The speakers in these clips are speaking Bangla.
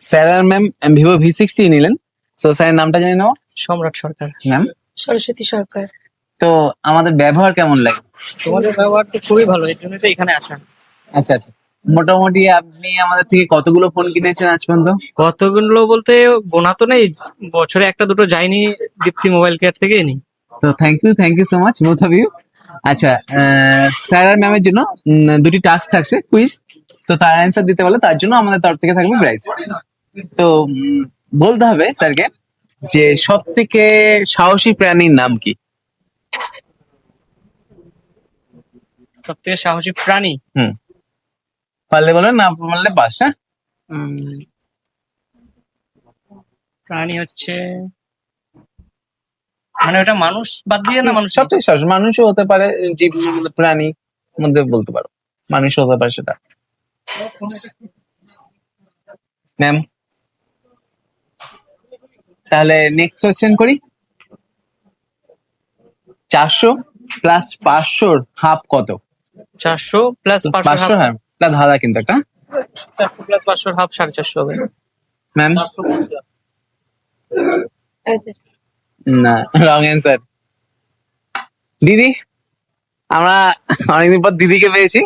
স্যার আর ম্যাম ভিভো V60 নিলেন, তো স্যারের নামটা জানি নাও। সম্রাট সরকার। ম্যাম, সরস্বতী সরকার। তো আমাদের ব্যবহার কেমন লাগে? তোমাদের ব্যবহার তো খুবই ভালো, এই জন্য তো এখানে আসা। আচ্ছা আচ্ছা, মোটামুটি আপনি আমাদের থেকে কতগুলো ফোন কিনেছেন আজ পর্যন্ত? কতগুলো বলতে গোনা তো নেই, বছরে একটা দুটো যায়নি, দীপ্তি মোবাইল কেয়ার থেকেই নিই। তো thank you so much both of you. আচ্ছা, স্যার আর ম্যামের জন্য দুটি টাস্ক থাকছে, কুইজ। তো তার অ্যান্সার দিতে পারলে তার জন্য আমাদের তরফ থেকে থাকবে প্রাইজ। তো বলতে হবে স্যারকে যে সব থেকে সাহসী প্রাণীর নাম কি? সব থেকে সাহসী প্রাণী? হুম, পারলে বলেন, না পারলে পাস। হ্যাঁ, উম, প্রাণী হচ্ছে মানে ওটা মানুষ বাদ দিয়ে না, মানুষ সবচেয়ে সহজ মানুষও হতে পারে, জীব প্রাণী মধ্যে বলতে পারো, মানুষও হতে পারে সেটা। ম্যাম, তাহলে নেক্সট কোয়েশ্চেন করি। 400 প্লাস 500 হাফ কত? 400 প্লাস 500 হ্যাঁ, প্লাস ধাঁধা কিন্তু একটা। 400 প্লাস 500 হাফ 450 হবে। ম্যাম, আচ্ছা, না, রং অ্যান্সার। দিদি, আমরা অনেকদিন পর দিদিকে পেয়েছি।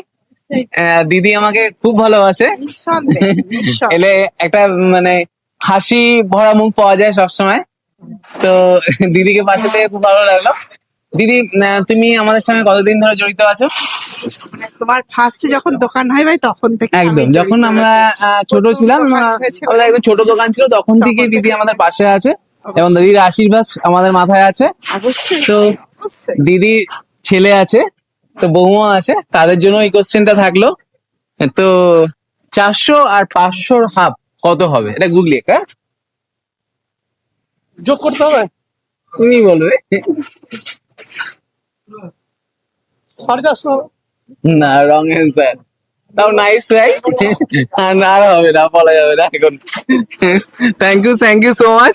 দিদি আমাকে খুব ভালোবাসে। নিঃসন্দেহে, নিঃসন্দেহে। এলে একটা মানে হাসি ভরা মুখ পাওয়া যায় সবসময়। তো দিদিকে পাশে পেয়ে খুব ভালো লাগলো। দিদি, তুমি আমাদের সঙ্গে কতদিন ধরে জড়িত আছো? মানে তোমার ফার্স্টে যখন দোকান হয় ভাই তখন থেকে আমি একদম, জড়িত যখন আমরা আছি। ছোট প্রথম ছিলাম, দোকান হয়েছিল। আমাদের একদম ছোট দোকান ছিল, তখন থেকে তখন দিদি থেকে আমাদের আছি। পাশে আছে এবং দিদির আশীর্বাদ আমাদের মাথায় আছে। অবশ্যই, তো অবশ্যই। দিদির ছেলে আছে, তো বৌমা আছে, তাদের জন্য এই কোশ্চেনটা থাকলো। তো 400 আর 500 হাফ কত হবে? এটা গুগলি, হ্যাঁ, যোগ করতে হবে, তুমি বলবে। 450 না, রং অ্যান্সার। তাও নাইস ট্রাই। আর না হবে না, বলা যাবে না এখন। Thank you so much.